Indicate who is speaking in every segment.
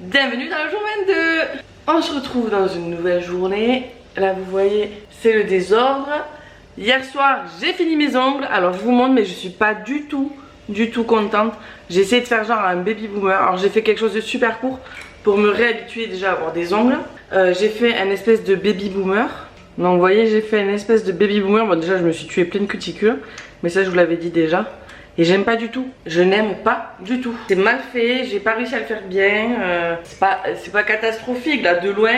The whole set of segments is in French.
Speaker 1: Bienvenue dans le jour 22. On se retrouve dans une nouvelle journée. Là vous voyez c'est le désordre. Hier soir j'ai fini mes ongles. Alors je vous montre mais je suis pas du tout contente. J'ai essayé de faire genre un baby boomer. Alors j'ai fait quelque chose de super court pour me réhabituer déjà à avoir des ongles. J'ai fait un espèce de baby boomer. Donc vous voyez j'ai fait une espèce de baby boomer. Bon déjà je me suis tué plein de cuticules. Mais ça je vous l'avais dit déjà. Et j'aime pas du tout, je n'aime pas du tout. C'est mal fait, j'ai pas réussi à le faire bien. C'est pas catastrophique, là de loin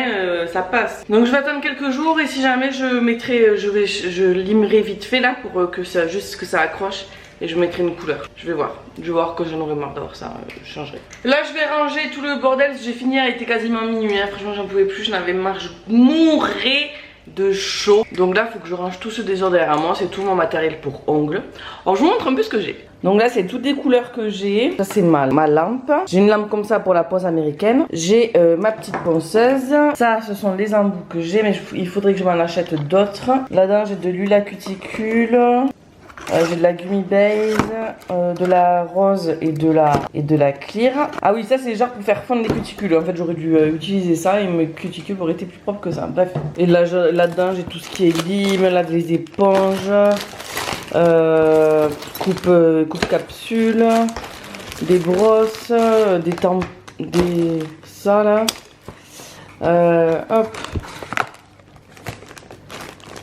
Speaker 1: ça passe. Donc je vais attendre quelques jours et si jamais je mettrai, je limerai vite fait là pour que ça, juste que ça accroche. Et je mettrai une couleur, je vais voir que j'en aurai marre d'avoir ça, je changerai. Là je vais ranger tout le bordel, j'ai fini, il était quasiment minuit, hein. Franchement j'en pouvais plus, j'en avais marre, je mourrais de chaud. Donc là il faut que je range tout ce désordre derrière moi, c'est tout mon matériel pour ongles. Alors je vous montre un peu ce que j'ai. Donc là c'est toutes les couleurs que j'ai. Ça c'est ma lampe. J'ai une lampe comme ça pour la pose américaine. J'ai ma petite ponceuse. Ça ce sont les embouts que j'ai, mais il faudrait que je m'en achète d'autres. Là-dedans j'ai de l'huile à cuticule. J'ai de la gummy base, de la rose et de la clear. Ah oui, ça c'est genre pour faire fondre les cuticules. En fait j'aurais dû utiliser ça et mes cuticules auraient été plus propres que ça. Bref. Et là-dedans j'ai tout ce qui est glim, là des éponges, coupe capsule, des brosses, ça là. Hop.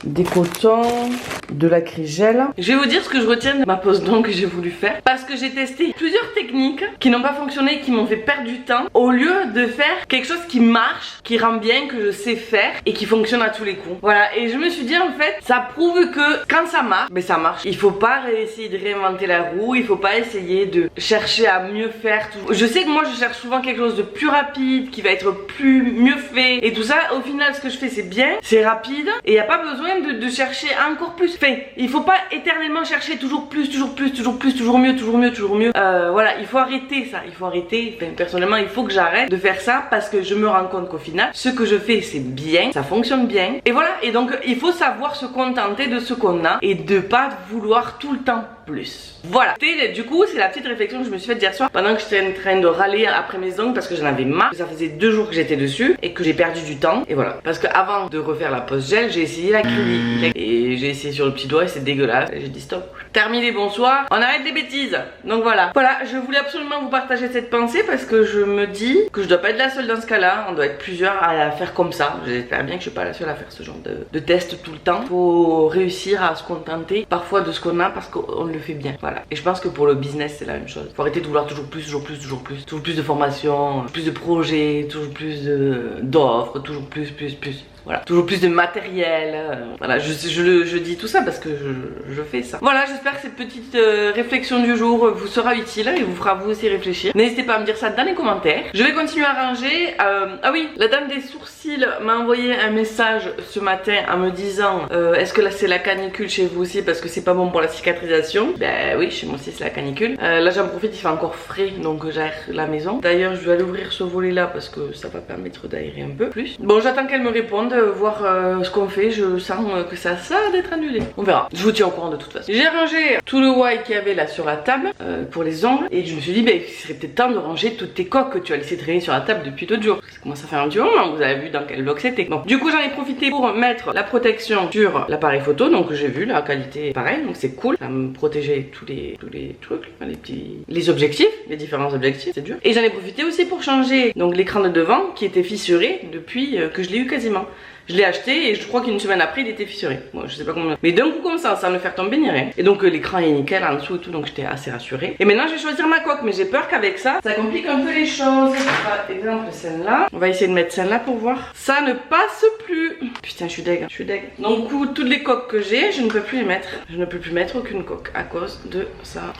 Speaker 1: Des cotons, de la crigelle. Je vais vous dire ce que je retiens de ma pose d'ongles que j'ai voulu faire. Parce que j'ai testé plusieurs techniques qui n'ont pas fonctionné, qui m'ont fait perdre du temps. Au lieu de faire quelque chose qui marche, qui rend bien, que je sais faire et qui fonctionne à tous les coups. Voilà, et je me suis dit en fait, ça prouve que quand ça marche, mais ça marche. Il faut pas essayer de réinventer la roue, il faut pas essayer de chercher à mieux faire tout. Je sais que moi je cherche souvent quelque chose de plus rapide, qui va être mieux fait et tout ça. Au final ce que je fais c'est bien, c'est rapide et il n'y a pas besoin de chercher encore plus. Enfin, il faut pas éternellement chercher toujours plus, toujours mieux. Voilà, il faut arrêter ça, il faut arrêter. Enfin, personnellement, il faut que j'arrête de faire ça parce que je me rends compte qu'au final, ce que je fais, c'est bien, ça fonctionne bien. Et voilà, et donc il faut savoir se contenter de ce qu'on a et de pas vouloir tout le temps plus. Voilà. Du coup, c'est la petite réflexion que je me suis faite hier soir pendant que j'étais en train de râler après mes ongles parce que j'en avais marre. Ça faisait 2 jours que j'étais dessus et que j'ai perdu du temps. Et voilà. Parce que avant de refaire la pose gel, j'ai essayé l'acrylique et j'ai essayé sur le petit doigt et c'est dégueulasse. J'ai dit stop. Terminé, bonsoir. On arrête les bêtises. Donc voilà. Voilà, je voulais absolument vous partager cette pensée parce que je me dis que je dois pas être la seule dans ce cas-là. On doit être plusieurs à la faire comme ça. J'espère bien que je suis pas la seule à faire ce genre de test tout le temps. Faut réussir à se contenter parfois de ce qu'on a parce qu'on le fait bien. Voilà. Et je pense que pour le business c'est la même chose. Faut arrêter de vouloir toujours plus de formations, plus de projets, toujours plus d'offres, toujours plus. Voilà, toujours plus de matériel. Voilà, je dis tout ça parce que je fais ça. Voilà, j'espère que cette petite réflexion du jour vous sera utile et vous fera vous aussi réfléchir. N'hésitez pas à me dire ça dans les commentaires. Je vais continuer à ranger. Ah oui, la dame des sourcils m'a envoyé un message ce matin en me disant est-ce que là c'est la canicule chez vous aussi parce que c'est pas bon pour la cicatrisation. Ben oui, chez moi aussi c'est la canicule. Là j'en profite, il fait encore frais donc j'aère la maison. D'ailleurs je vais aller ouvrir ce volet là parce que ça va permettre d'aérer un peu plus. Bon, j'attends qu'elle me réponde. Voir ce qu'on fait, je sens que ça a d'être annulé. On verra, je vous tiens au courant de toute façon. J'ai rangé tout le white qu'il y avait là sur la table pour les ongles et je me suis dit il serait peut-être temps de ranger toutes tes coques que tu as laissé traîner sur la table depuis 2 jours. Ça commence à faire un petit moment, vous avez vu dans quel vlog c'était. Bon, du coup j'en ai profité pour mettre la protection sur l'appareil photo, donc j'ai vu la qualité pareil, donc c'est cool. Ça me protégeait tous les trucs, les objectifs, les différents objectifs, c'est dur. Et j'en ai profité aussi pour changer donc l'écran de devant qui était fissuré depuis que je l'ai eu quasiment. Je l'ai acheté et je crois qu'une semaine après il était fissuré. Bon, je sais pas comment. Mais d'un coup comme ça, sans me faire tomber ni rien. Et donc l'écran est nickel en dessous et tout, donc j'étais assez rassurée. Et maintenant je vais choisir ma coque, mais j'ai peur qu'avec ça complique un peu les choses. Par exemple celle-là. On va essayer de mettre celle-là pour voir. Ça ne passe plus. Putain, je suis deg. Donc du coup, toutes les coques que j'ai, je ne peux plus les mettre. Je ne peux plus mettre aucune coque à cause de ça.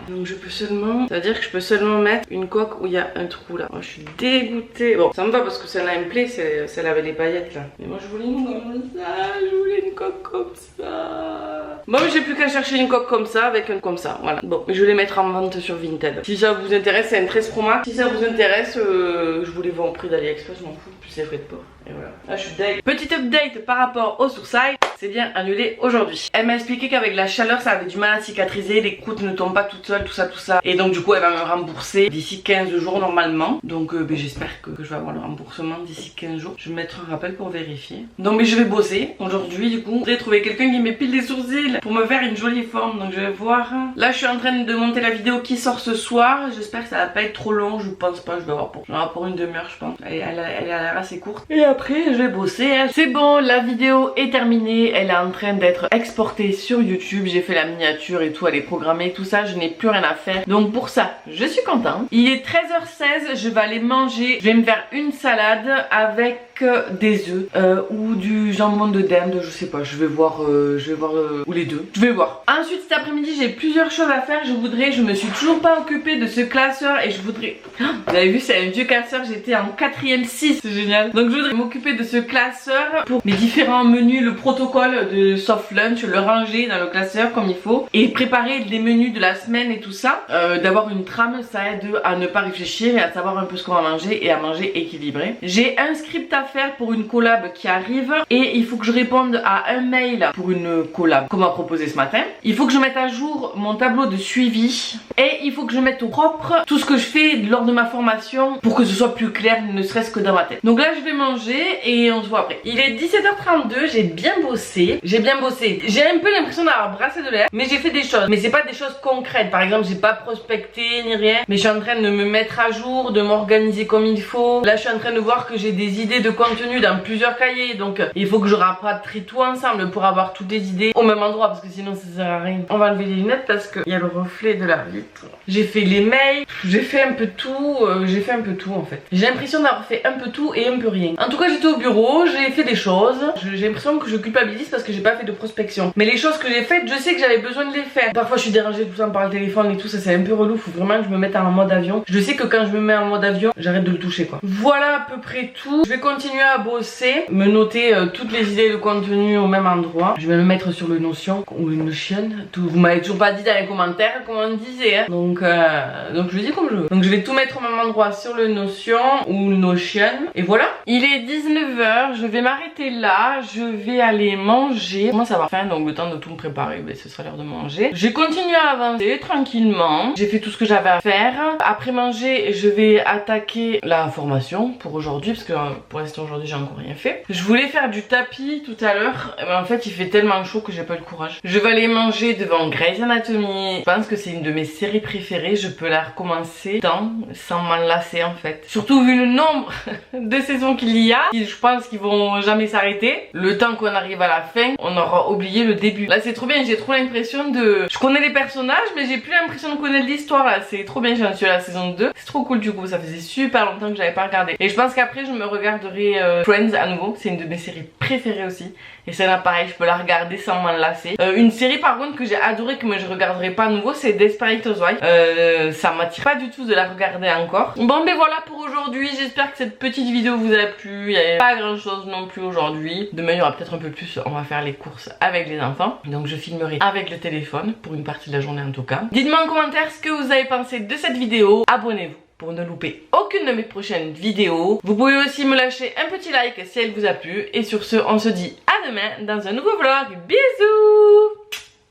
Speaker 1: Donc je peux seulement, ça veut dire que je peux seulement mettre une coque où il y a un trou là. Oh, je suis dégoûtée. Bon, ça me va parce que celle-là elle me plaît, celle avec les paillettes là. Mais moi je voulais une comme ça, je voulais une coque comme ça. Bon, j'ai plus qu'à chercher une coque comme ça avec un comme ça, voilà. Bon, je vais les mettre en vente sur Vinted. Si ça vous intéresse, c'est un 13 Pro Max. Si ça vous intéresse, je vous les vends au prix d'AliExpress, je m'en fous. Plus les frais de port. Et voilà. Là je suis deg. Petit update par rapport au sourcil, c'est bien annulé aujourd'hui. Elle m'a expliqué qu'avec la chaleur ça avait du mal à cicatriser, les croûtes ne tombent pas toutes seules. mutuelle, tout ça. Et donc du coup elle va me rembourser d'ici 15 jours normalement. Donc j'espère que je vais avoir le remboursement d'ici 15 jours. Je vais mettre un rappel pour vérifier. Donc mais je vais bosser aujourd'hui du coup. Je voudrais trouver quelqu'un qui m'épile les sourcils pour me faire une jolie forme. Donc je vais voir. Là je suis en train de monter la vidéo qui sort ce soir. J'espère que ça va pas être trop long. Je pense pas, je vais avoir pour une demi-heure je pense. Elle a l'air assez courte. Et après je vais bosser. C'est bon, la vidéo est terminée. Elle est en train d'être exportée sur YouTube. J'ai fait la miniature et tout, elle est programmée, tout ça. Je n'ai plus rien à faire. Donc pour ça, je suis contente. Il est 13h16, je vais aller manger. Je vais me faire une salade avec des œufs ou du jambon de dinde, je sais pas, je vais voir ou les deux, je vais voir. Ensuite cet après-midi j'ai plusieurs choses à faire. Je me suis toujours pas occupée de ce classeur et je voudrais, vous avez vu c'est un vieux classeur, j'étais en 4ème 6, c'est génial. Donc je voudrais m'occuper de ce classeur pour mes différents menus, le protocole de soft lunch, le ranger dans le classeur comme il faut et préparer les menus de la semaine et tout ça. D'avoir une trame, ça aide à ne pas réfléchir et à savoir un peu ce qu'on va manger et à manger équilibré. J'ai un script à faire pour une collab qui arrive et il faut que je réponde à un mail pour une collab qu'on m'a proposé ce matin. Il faut que je mette à jour mon tableau de suivi et il faut que je mette au propre tout ce que je fais lors de ma formation pour que ce soit plus clair, ne serait-ce que dans ma tête. Donc là je vais manger et on se voit après. Il est 17h32, j'ai bien bossé. J'ai un peu l'impression d'avoir brassé de l'air, mais j'ai fait des choses. Mais c'est pas des choses concrètes. Par exemple, j'ai pas prospecté ni rien, mais je suis en train de me mettre à jour, de m'organiser comme il faut. Là je suis en train de voir que j'ai des idées de contenu dans plusieurs cahiers, donc il faut que je rapatrie tout ensemble pour avoir toutes les idées au même endroit parce que sinon ça sert à rien. On va enlever les lunettes parce qu'il y a le reflet de la vitre. J'ai fait les mails, j'ai fait un peu tout, en fait. J'ai l'impression d'avoir fait un peu tout et un peu rien. En tout cas j'étais au bureau, j'ai fait des choses. J'ai l'impression que je culpabilise parce que j'ai pas fait de prospection. Mais les choses que j'ai faites, je sais que j'avais besoin de les faire. Parfois je suis dérangée tout le temps par le téléphone et tout, ça c'est un peu relou, faut vraiment que je me mette en mode avion. Je sais que quand je me mets en mode avion, j'arrête de le toucher quoi. Voilà à peu près tout. Je vais continuer à bosser, me noter toutes les idées de contenu au même endroit. Je vais me mettre sur le Notion ou le Notion. Vous m'avez toujours pas dit dans les commentaires comment on disait hein. Donc je dis comme je veux. Donc je vais tout mettre au même endroit sur le Notion ou le Notion. Et voilà. Il est 19h, je vais m'arrêter là. Je vais aller manger. Comment ça va faire donc le temps de tout me préparer, ben, ce sera l'heure de manger. J'ai continué à avancer tranquillement. J'ai fait tout ce que j'avais à faire. Après manger, je vais attaquer la formation pour aujourd'hui parce que pour l'instant aujourd'hui j'ai encore rien fait. Je voulais faire du tapis tout à l'heure, mais en fait il fait tellement chaud que j'ai pas le courage. Je vais aller manger devant Grey's Anatomy. Je pense que c'est une de mes séries préférées. Je peux la recommencer sans m'en lasser en fait. Surtout vu le nombre de saisons qu'il y a, je pense qu'ils vont jamais s'arrêter. Le temps qu'on arrive à la fin, on aura oublié le début. Là c'est trop bien, j'ai trop l'impression de... Je connais les personnages mais j'ai plus l'impression de connaître l'histoire là. C'est trop bien, j'en suis à la saison 2. C'est trop cool du coup, ça faisait super longtemps que j'avais pas regardé. Et je pense qu'après je me regarderai Friends à nouveau, c'est une de mes séries préférées aussi. Et celle-là pareil, je peux la regarder sans m'en lasser. Une série par contre que j'ai adoré, que moi je regarderai pas à nouveau, c'est Desperate Housewives. Ça m'attire pas du tout de la regarder encore. Bon ben voilà pour aujourd'hui, j'espère que cette petite vidéo vous a plu. Il n'y avait pas grand chose non plus aujourd'hui. Demain il y aura peut-être un peu plus, on va faire les courses avec les enfants. Donc je filmerai avec le téléphone, pour une partie de la journée en tout cas. Dites-moi en commentaire ce que vous avez pensé de cette vidéo. Abonnez-vous pour ne louper aucune de mes prochaines vidéos. Vous pouvez aussi me lâcher un petit like si elle vous a plu. Et sur ce, on se dit à demain dans un nouveau vlog. Bisous!